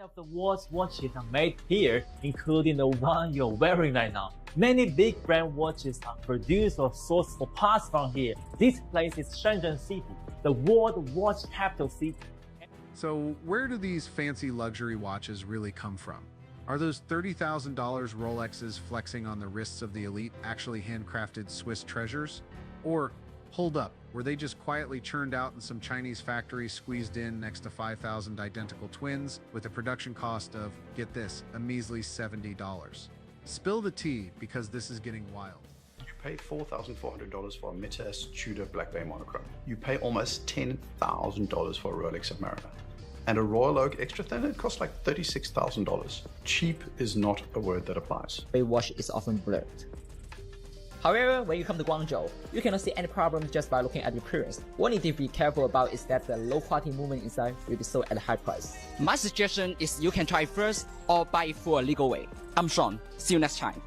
of the world's watches are made here, including the one you're wearing right now. Many big brand watches are produced or sourced for parts from here. This place is Shenzhen City, the world watch capital city. So where do these fancy luxury watches really come from? Are those $30,000 Rolexes flexing on the wrists of the elite actually handcrafted Swiss treasures? Or, hold up, were they just quietly churned out in some Chinese factory squeezed in next to 5,000 identical twins with a production cost of, get this, a measly $70? Spill the tea, because this is getting wild. You pay $4,400 for a Mites Tudor Black Bay monochrome. You pay almost $10,000 for a Rolex Submariner. And a Royal Oak extra thin, it costs like $36,000. Cheap is not a word that applies. The watch is often blurred. However, when you come to Guangzhou, you cannot see any problem just by looking at the appearance. What you need to be careful about is that the low quality movement inside will be sold at a high price. My suggestion is you can try it first or buy it for a legal way. I'm Sean. See you next time.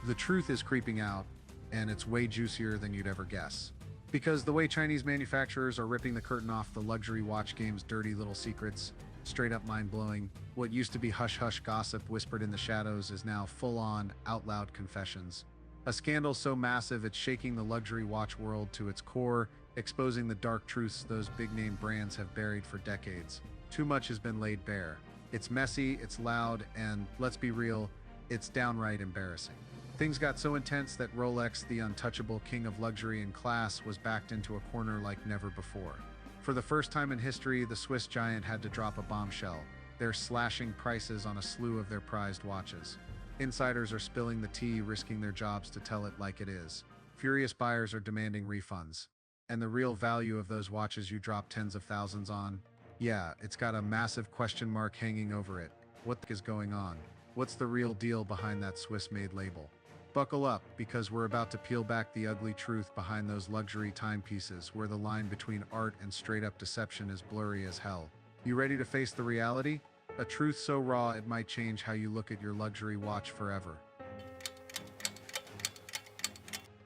The truth is creeping out, and it's way juicier than you'd ever guess. Because the way Chinese manufacturers are ripping the curtain off the luxury watch game's dirty little secrets, straight up mind-blowing, what used to be hush-hush gossip whispered in the shadows is now full-on, out-loud confessions. A scandal so massive it's shaking the luxury watch world to its core, exposing the dark truths those big-name brands have buried for decades. Too much has been laid bare. It's messy, it's loud, and, let's be real, it's downright embarrassing. Things got so intense that Rolex, the untouchable king of luxury and class, was backed into a corner like never before. For the first time in history, the Swiss giant had to drop a bombshell. They're slashing prices on a slew of their prized watches. Insiders are spilling the tea, risking their jobs to tell it like it is. Furious buyers are demanding refunds. And the real value of those watches you drop tens of thousands on? Yeah, it's got a massive question mark hanging over it. What the is going on? What's the real deal behind that Swiss-made label? Buckle up, because we're about to peel back the ugly truth behind those luxury timepieces where the line between art and straight-up deception is blurry as hell. You ready to face the reality? A truth so raw it might change how you look at your luxury watch forever.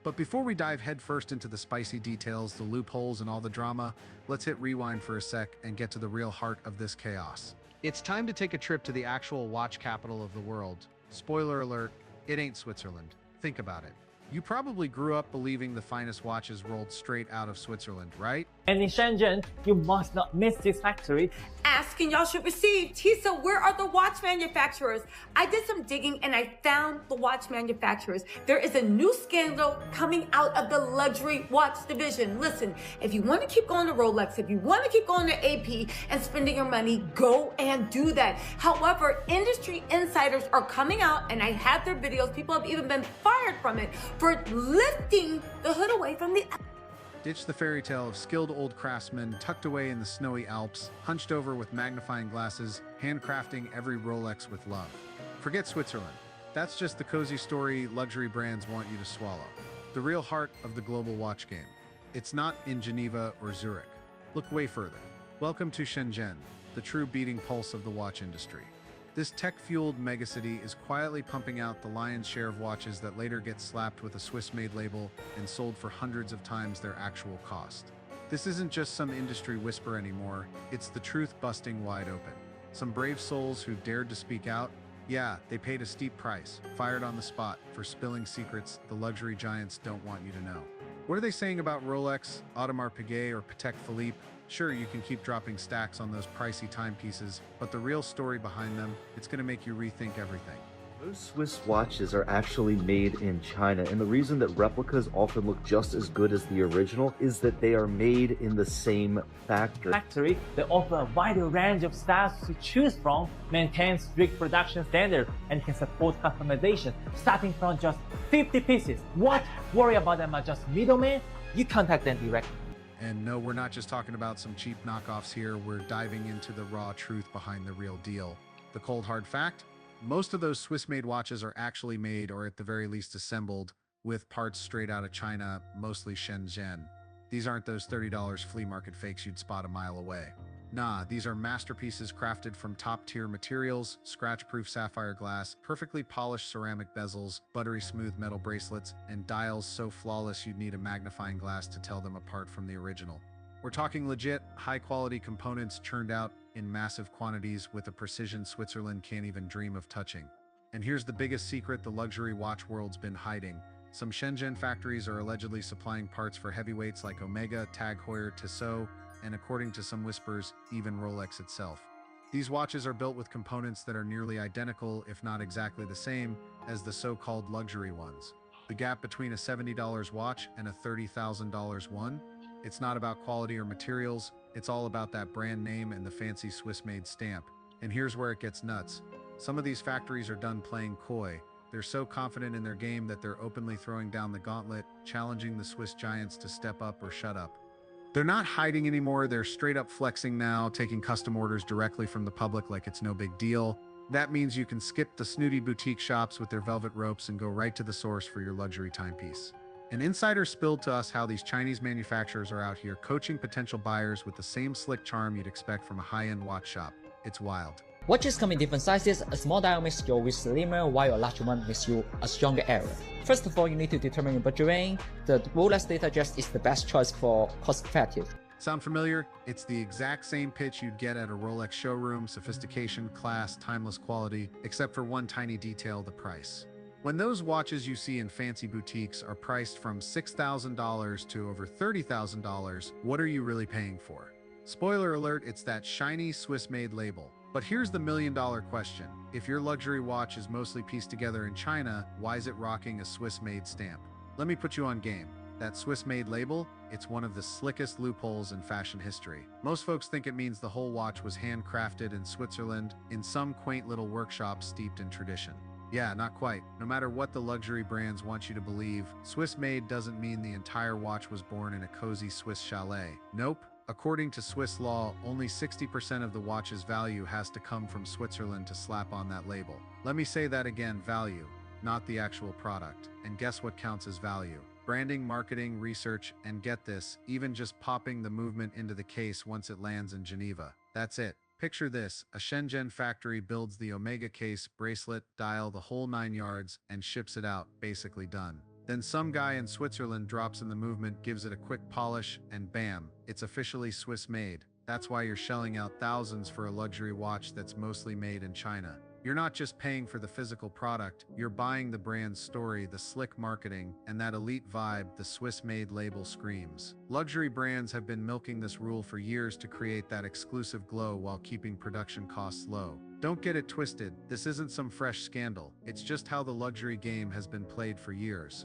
But before we dive headfirst into the spicy details, the loopholes, and all the drama, let's hit rewind for a sec and get to the real heart of this chaos. It's time to take a trip to the actual watch capital of the world. Spoiler alert, it ain't Switzerland. Think about it. You probably grew up believing the finest watches rolled straight out of Switzerland, right? And in Shenzhen, you must not miss this factory. Asking y'all should receive. Tisa, where are the watch manufacturers? I did some digging and I found the watch manufacturers. There is a new scandal coming out of the luxury watch division. Listen, if you want to keep going to Rolex, if you want to keep going to AP and spending your money, go and do that. However, industry insiders are coming out, and I have their videos. People have even been fired from it for lifting the hood away from the... Ditch the fairy tale of skilled old craftsmen tucked away in the snowy Alps, hunched over with magnifying glasses, handcrafting every Rolex with love. Forget Switzerland. That's just the cozy story luxury brands want you to swallow. The real heart of the global watch game. It's not in Geneva or Zurich. Look way further. Welcome to Shenzhen, the true beating pulse of the watch industry. This tech-fueled megacity is quietly pumping out the lion's share of watches that later get slapped with a Swiss-made label and sold for hundreds of times their actual cost. This isn't just some industry whisper anymore, it's the truth busting wide open. Some brave souls who dared to speak out, yeah, they paid a steep price, fired on the spot, for spilling secrets the luxury giants don't want you to know. What are they saying about Rolex, Audemars Piguet, or Patek Philippe? Sure, you can keep dropping stacks on those pricey timepieces, but the real story behind them, it's going to make you rethink everything. Most Swiss watches are actually made in China, and the reason that replicas often look just as good as the original is that they are made in the same factory. They offer a wider range of styles to choose from, maintain strict production standards, and can support customization, starting from just 50 pieces. What? Worry about them are just middlemen? You contact them directly. And no, we're not just talking about some cheap knockoffs here, we're diving into the raw truth behind the real deal. The cold hard fact? Most of those Swiss-made watches are actually made, or at the very least assembled, with parts straight out of China, mostly Shenzhen. These aren't those $30 flea market fakes you'd spot a mile away. Nah, these are masterpieces crafted from top-tier materials, scratch-proof sapphire glass, perfectly polished ceramic bezels, buttery smooth metal bracelets, and dials so flawless you'd need a magnifying glass to tell them apart from the original. We're talking legit, high-quality components churned out in massive quantities with a precision Switzerland can't even dream of touching. And here's the biggest secret the luxury watch world's been hiding. Some Shenzhen factories are allegedly supplying parts for heavyweights like Omega, Tag Heuer, Tissot, and according to some whispers, even Rolex itself. These watches are built with components that are nearly identical, if not exactly the same, as the so-called luxury ones. The gap between a $70 watch and a $30,000 one? It's not about quality or materials, it's all about that brand name and the fancy Swiss-made stamp. And here's where it gets nuts. Some of these factories are done playing coy. They're so confident in their game that they're openly throwing down the gauntlet, challenging the Swiss giants to step up or shut up. They're not hiding anymore, they're straight up flexing now, taking custom orders directly from the public like it's no big deal. That means you can skip the snooty boutique shops with their velvet ropes and go right to the source for your luxury timepiece. An insider spilled to us how these Chinese manufacturers are out here coaching potential buyers with the same slick charm you'd expect from a high-end watch shop. It's wild. Watches come in different sizes. A small dial makes your wrist slimmer, while a large one makes you a stronger arrow. First of all, you need to determine your budget range. The Rolex Datejust is the best choice for cost-effective. Sound familiar? It's the exact same pitch you'd get at a Rolex showroom: sophistication, class, timeless quality, except for one tiny detail: the price. When those watches you see in fancy boutiques are priced from $6,000 to over $30,000, what are you really paying for? Spoiler alert, it's that shiny Swiss-made label. But here's the million-dollar question. If your luxury watch is mostly pieced together in China, why is it rocking a Swiss-made stamp? Let me put you on game. That Swiss-made label, it's one of the slickest loopholes in fashion history. Most folks think it means the whole watch was handcrafted in Switzerland in some quaint little workshop steeped in tradition. Yeah, not quite. No matter what the luxury brands want you to believe, Swiss-made doesn't mean the entire watch was born in a cozy Swiss chalet. Nope. According to Swiss law, only 60% of the watch's value has to come from Switzerland to slap on that label. Let me say that again: value, not the actual product. And guess what counts as value? Branding, marketing, research, and get this, even just popping the movement into the case once it lands in Geneva. That's it. Picture this: a Shenzhen factory builds the Omega case, bracelet, dial, the whole 9 yards, and ships it out, basically done. Then some guy in Switzerland drops in the movement, gives it a quick polish, and bam, it's officially Swiss-made. That's why you're shelling out thousands for a luxury watch that's mostly made in China. You're not just paying for the physical product, you're buying the brand's story, the slick marketing, and that elite vibe the Swiss-made label screams. Luxury brands have been milking this rule for years to create that exclusive glow while keeping production costs low. Don't get it twisted, this isn't some fresh scandal, it's just how the luxury game has been played for years.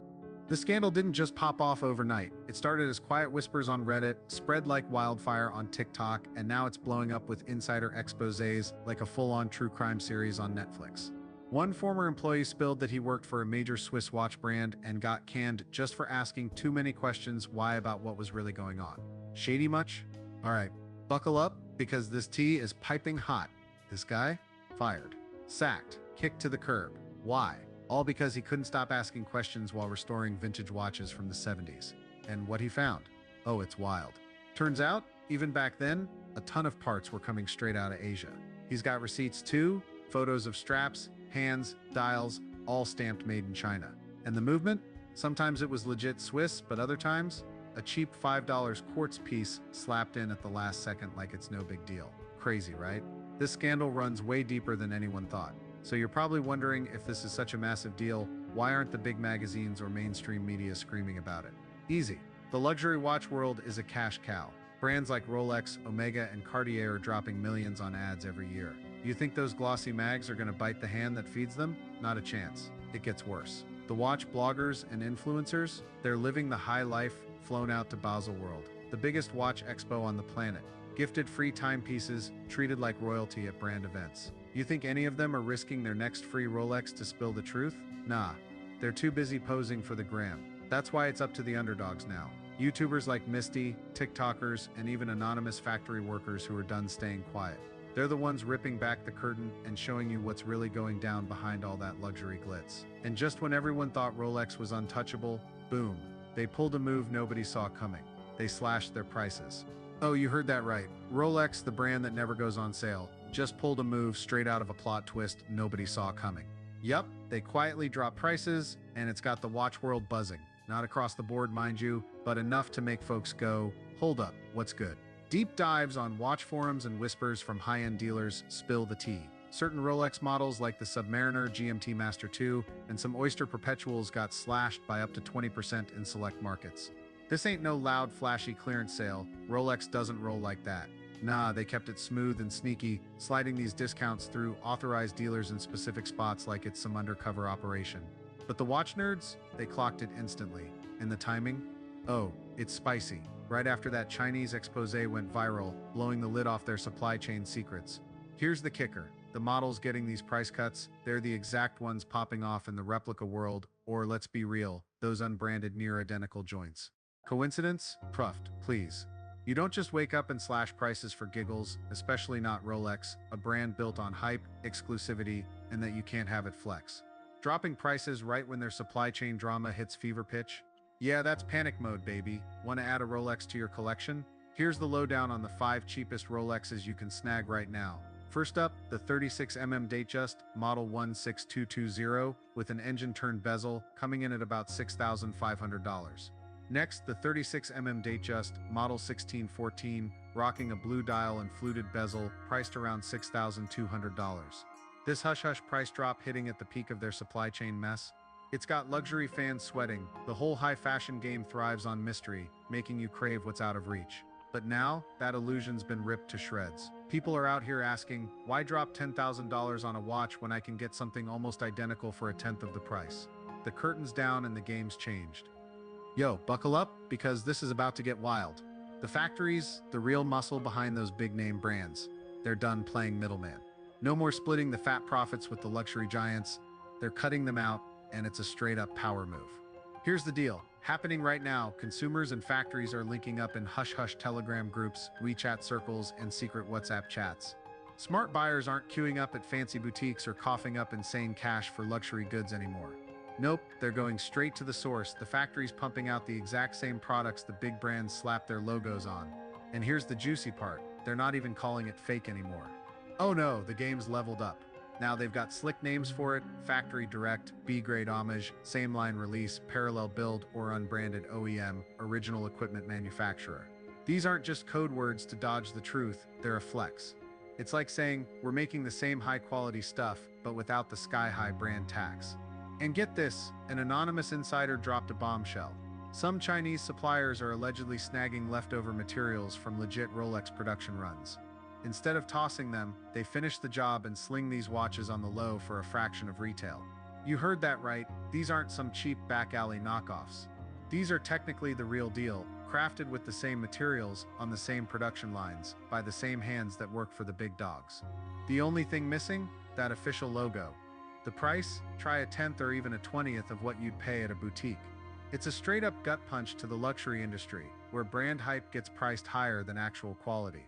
The scandal didn't just pop off overnight. It started as quiet whispers on Reddit, spread like wildfire on TikTok, and now it's blowing up with insider exposés like a full-on true crime series on Netflix. One former employee spilled that he worked for a major Swiss watch brand and got canned just for asking too many questions why about what was really going on. Shady much? Alright, buckle up, because this tea is piping hot. This guy? Fired. Sacked. Kicked to the curb. Why? All because he couldn't stop asking questions while restoring vintage watches from the 70s. And what he found? Oh, it's wild. Turns out, even back then, a ton of parts were coming straight out of Asia. He's got receipts too, photos of straps, hands, dials, all stamped made in China. And the movement? Sometimes it was legit Swiss, but other times, a cheap $5 quartz piece slapped in at the last second like it's no big deal. Crazy, right? This scandal runs way deeper than anyone thought. So you're probably wondering, if this is such a massive deal, why aren't the big magazines or mainstream media screaming about it? Easy. The luxury watch world is a cash cow. Brands like Rolex, Omega, and Cartier are dropping millions on ads every year. You think those glossy mags are going to bite the hand that feeds them? Not a chance. It gets worse. The watch bloggers and influencers, they're living the high life, flown out to Basel World, the biggest watch expo on the planet. Gifted free timepieces, treated like royalty at brand events. You think any of them are risking their next free Rolex to spill the truth? Nah, they're too busy posing for the gram. That's why it's up to the underdogs now. YouTubers like Misty, TikTokers, and even anonymous factory workers who are done staying quiet. They're the ones ripping back the curtain and showing you what's really going down behind all that luxury glitz. And just when everyone thought Rolex was untouchable, boom, they pulled a move nobody saw coming. They slashed their prices. Oh, you heard that right. Rolex, the brand that never goes on sale, just pulled a move straight out of a plot twist nobody saw coming. Yup, they quietly dropped prices, and it's got the watch world buzzing. Not across the board, mind you, but enough to make folks go, hold up, what's good? Deep dives on watch forums and whispers from high-end dealers spill the tea. Certain Rolex models like the Submariner GMT Master 2 and some Oyster Perpetuals got slashed by up to 20% in select markets. This ain't no loud, flashy clearance sale. Rolex doesn't roll like that. Nah, they kept it smooth and sneaky, sliding these discounts through authorized dealers in specific spots like it's some undercover operation. But the watch nerds, they clocked it instantly. And the timing? Oh, it's spicy. Right after that Chinese expose went viral, blowing the lid off their supply chain secrets. Here's the kicker. The models getting these price cuts, they're the exact ones popping off in the replica world, or let's be real, those unbranded near-identical joints. Coincidence? Pruft, please. You don't just wake up and slash prices for giggles, especially not Rolex, a brand built on hype, exclusivity, and that you can't have it flex. Dropping prices right when their supply chain drama hits fever pitch? Yeah, that's panic mode, baby. Want to add a Rolex to your collection? Here's the lowdown on the 5 cheapest Rolexes you can snag right now. First up, the 36mm Datejust Model 16220 with an engine-turned bezel, coming in at about $6,500. Next, the 36mm Datejust Model 1614, rocking a blue dial and fluted bezel, priced around $6,200. This hush-hush price drop hitting at the peak of their supply chain mess. It's got luxury fans sweating. The whole high-fashion game thrives on mystery, making you crave what's out of reach. But now, that illusion's been ripped to shreds. People are out here asking, why drop $10,000 on a watch when I can get something almost identical for a tenth of the price? The curtain's down and the game's changed. Yo, buckle up, because this is about to get wild. The factories, the real muscle behind those big-name brands, they're done playing middleman. No more splitting the fat profits with the luxury giants. They're cutting them out, and it's a straight-up power move. Here's the deal. Happening right now, consumers and factories are linking up in hush-hush Telegram groups, WeChat circles, and secret WhatsApp chats. Smart buyers aren't queuing up at fancy boutiques or coughing up insane cash for luxury goods anymore. Nope, they're going straight to the source, the factories pumping out the exact same products the big brands slap their logos on. And here's the juicy part, they're not even calling it fake anymore. Oh no, the game's leveled up. Now they've got slick names for it: factory direct, B-grade homage, same line release, parallel build, or unbranded OEM, original equipment manufacturer. These aren't just code words to dodge the truth, they're a flex. It's like saying, we're making the same high-quality stuff, but without the sky-high brand tax. And get this, an anonymous insider dropped a bombshell. Some Chinese suppliers are allegedly snagging leftover materials from legit Rolex production runs. Instead of tossing them, they finish the job and sling these watches on the low for a fraction of retail. You heard that right, these aren't some cheap back-alley knockoffs. These are technically the real deal, crafted with the same materials, on the same production lines, by the same hands that work for the big dogs. The only thing missing? That official logo. The price? Try a 10th or even a 20th of what you'd pay at a boutique. It's a straight-up gut punch to the luxury industry, where brand hype gets priced higher than actual quality.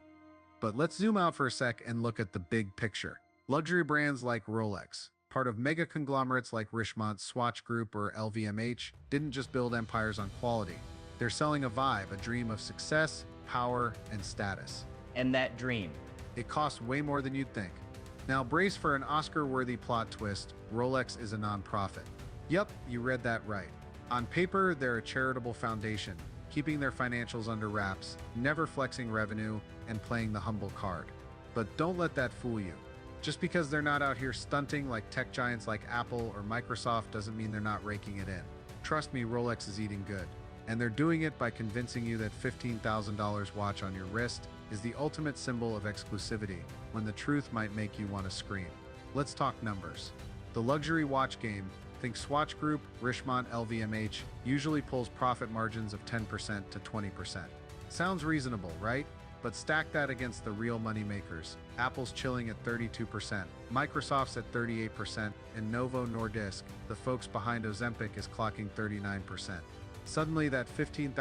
But let's zoom out for a sec and look at the big picture. Luxury brands like Rolex, part of mega conglomerates like Richemont, Swatch Group, or LVMH, didn't just build empires on quality. They're selling a vibe, a dream of success, power, and status. And that dream? It costs way more than you'd think. Now brace for an Oscar-worthy plot twist: Rolex is a non-profit. Yup, you read that right. On paper, they're a charitable foundation, keeping their financials under wraps, never flexing revenue, and playing the humble card. But don't let that fool you. Just because they're not out here stunting like tech giants like Apple or Microsoft doesn't mean they're not raking it in. Trust me, Rolex is eating good. And they're doing it by convincing you that $15,000 watch on your wrist is the ultimate symbol of exclusivity, when the truth might make you want to scream. Let's talk numbers. The luxury watch game, think Swatch Group, Richemont, LVMH, usually pulls profit margins of 10% to 20%. Sounds reasonable, right? But stack that against the real money makers. Apple's chilling at 32%, Microsoft's at 38%, and Novo Nordisk, the folks behind Ozempic, is clocking 39%. Suddenly that $15,000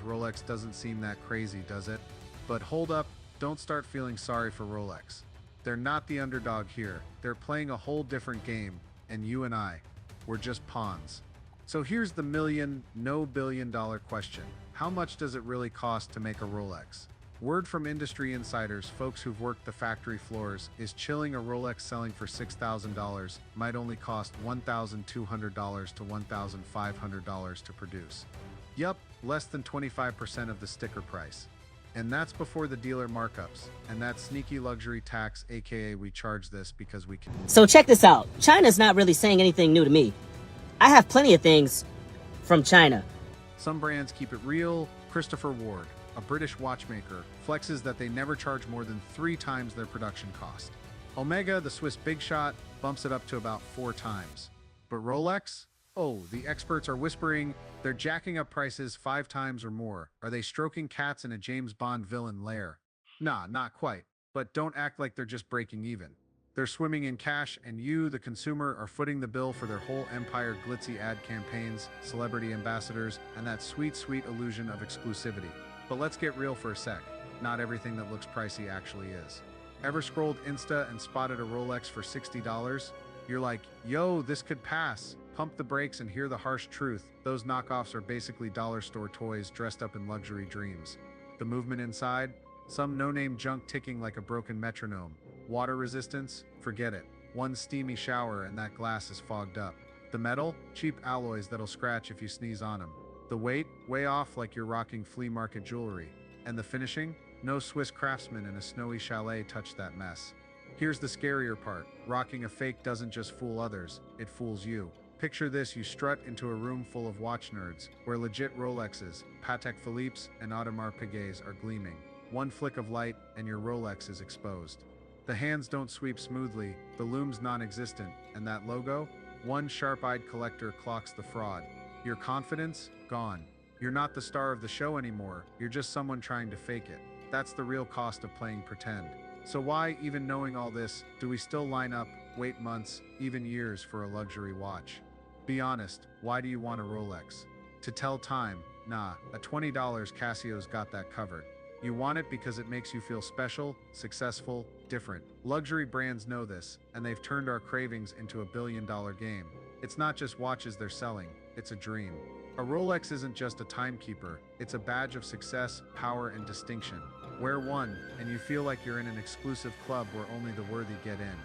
Rolex doesn't seem that crazy, does it? But hold up, don't start feeling sorry for Rolex. They're not the underdog here. They're playing a whole different game, and you and I, we're just pawns. So here's the no billion-dollar question. How much does it really cost to make a Rolex? Word from industry insiders, folks who've worked the factory floors, is chilling a Rolex selling for $6,000 might only cost $1,200 to $1,500 to produce. Yup, less than 25% of the sticker price. And that's before the dealer markups and that sneaky luxury tax, aka we charge this because we can. So check this out. China's not really saying anything new to me. I have plenty of things from China. Some brands keep it real. Christopher Ward, a British watchmaker, flexes that they never charge more than 3 times their production cost. Omega, the Swiss big shot, bumps it up to about 4 times. But Rolex? Oh, the experts are whispering they're jacking up prices 5 times or more. Are they stroking cats in a James Bond villain lair? Nah, not quite. But don't act like they're just breaking even. They're swimming in cash, and you, the consumer, are footing the bill for their whole empire glitzy ad campaigns, celebrity ambassadors, and that sweet, sweet illusion of exclusivity. But let's get real for a sec. Not everything that looks pricey actually is. Ever scrolled Insta and spotted a Rolex for $60? You're like, yo, this could pass. Pump the brakes and hear the harsh truth. Those knockoffs are basically dollar store toys dressed up in luxury dreams. The movement inside? Some no-name junk ticking like a broken metronome. Water resistance? Forget it. One steamy shower and that glass is fogged up. The metal? Cheap alloys that'll scratch if you sneeze on them. The weight? Way off like you're rocking flea market jewelry. And the finishing? No Swiss craftsman in a snowy chalet touched that mess. Here's the scarier part. Rocking a fake doesn't just fool others, it fools you. Picture this, you strut into a room full of watch nerds, where legit Rolexes, Patek Philippe's, and Audemars Piguets are gleaming. One flick of light, and your Rolex is exposed. The hands don't sweep smoothly, the lume's non-existent, and that logo? One sharp-eyed collector clocks the fraud. Your confidence? Gone. You're not the star of the show anymore, you're just someone trying to fake it. That's the real cost of playing pretend. So why, even knowing all this, do we still line up, wait months, even years for a luxury watch? Be honest, why do you want a Rolex? To tell time? Nah, at $20 Casio's got that covered. You want it because it makes you feel special, successful, different. Luxury brands know this, and they've turned our cravings into a billion-dollar game. It's not just watches they're selling, it's a dream. A Rolex isn't just a timekeeper, it's a badge of success, power, and distinction. Wear one, and you feel like you're in an exclusive club where only the worthy get in.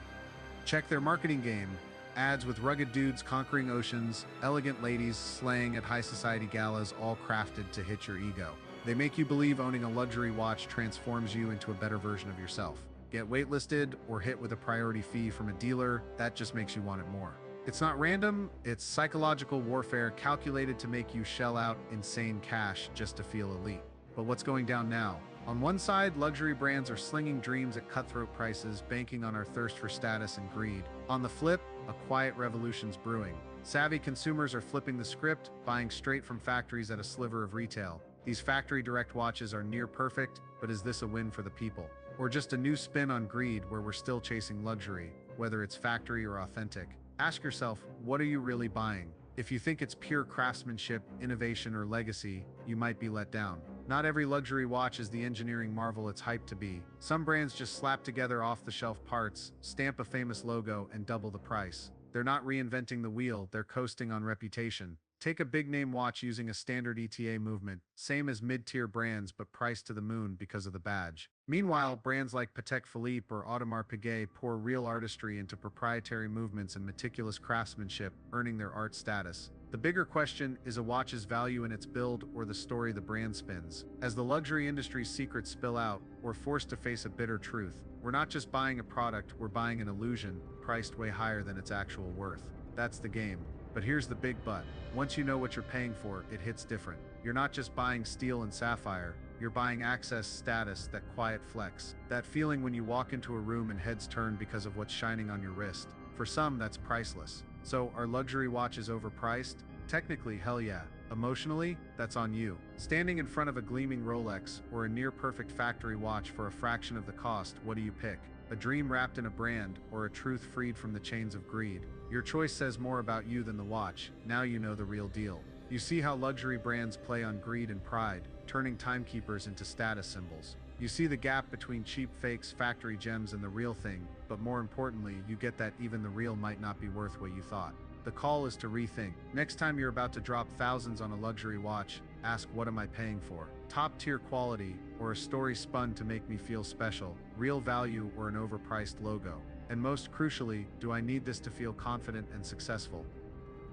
Check their marketing game. Ads with rugged dudes conquering oceans, elegant ladies slaying at high society galas, all crafted to hit your ego. They make you believe owning a luxury watch transforms you into a better version of yourself. Get waitlisted or hit with a priority fee from a dealer, that just makes you want it more. It's not random, it's psychological warfare calculated to make you shell out insane cash just to feel elite. But what's going down now? On one side, luxury brands are slinging dreams at cutthroat prices, banking on our thirst for status and greed. On the flip, a quiet revolution's brewing. Savvy consumers are flipping the script, buying straight from factories at a sliver of retail. These factory direct watches are near perfect, but is this a win for the people? Or just a new spin on greed where we're still chasing luxury, whether it's factory or authentic? Ask yourself, what are you really buying? If you think it's pure craftsmanship, innovation, or legacy, you might be let down. Not every luxury watch is the engineering marvel it's hyped to be. Some brands just slap together off-the-shelf parts, stamp a famous logo, and double the price. They're not reinventing the wheel, they're coasting on reputation. Take a big-name watch using a standard ETA movement, same as mid-tier brands but priced to the moon because of the badge. Meanwhile, brands like Patek Philippe or Audemars Piguet pour real artistry into proprietary movements and meticulous craftsmanship, earning their art status. The bigger question is a watch's value in its build or the story the brand spins. As the luxury industry's secrets spill out, we're forced to face a bitter truth. We're not just buying a product, we're buying an illusion, priced way higher than its actual worth. That's the game. But here's the big but. Once you know what you're paying for, it hits different. You're not just buying steel and sapphire, you're buying access, status, that quiet flex. That feeling when you walk into a room and heads turn because of what's shining on your wrist. For some, that's priceless. So, are luxury watches overpriced? Technically, hell yeah. Emotionally, that's on you. Standing in front of a gleaming Rolex or a near-perfect factory watch for a fraction of the cost, what do you pick? A dream wrapped in a brand, or a truth freed from the chains of greed? Your choice says more about you than the watch. Now you know the real deal. You see how luxury brands play on greed and pride, turning timekeepers into status symbols. You see the gap between cheap fakes, factory gems, and the real thing, but more importantly, you get that even the real might not be worth what you thought. The call is to rethink. Next time you're about to drop thousands on a luxury watch, ask, what am I paying for? Top tier quality, or a story spun to make me feel special? Real value, or an overpriced logo? And most crucially, do I need this to feel confident and successful?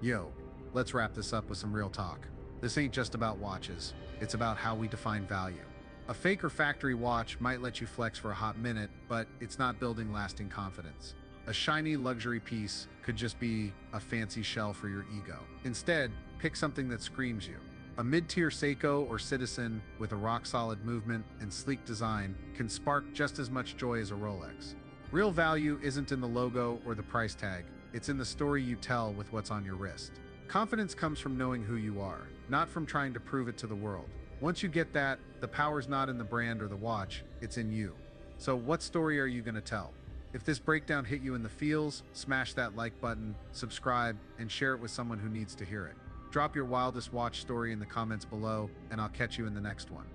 Yo, let's wrap this up with some real talk. This ain't just about watches, it's about how we define value. A fake or factory watch might let you flex for a hot minute, but it's not building lasting confidence. A shiny luxury piece could just be a fancy shell for your ego. Instead, pick something that screams you. A mid-tier Seiko or Citizen with a rock-solid movement and sleek design can spark just as much joy as a Rolex. Real value isn't in the logo or the price tag, it's in the story you tell with what's on your wrist. Confidence comes from knowing who you are, not from trying to prove it to the world. Once you get that, the power's not in the brand or the watch, it's in you. So what story are you going to tell? If this breakdown hit you in the feels, smash that like button, subscribe, and share it with someone who needs to hear it. Drop your wildest watch story in the comments below, and I'll catch you in the next one.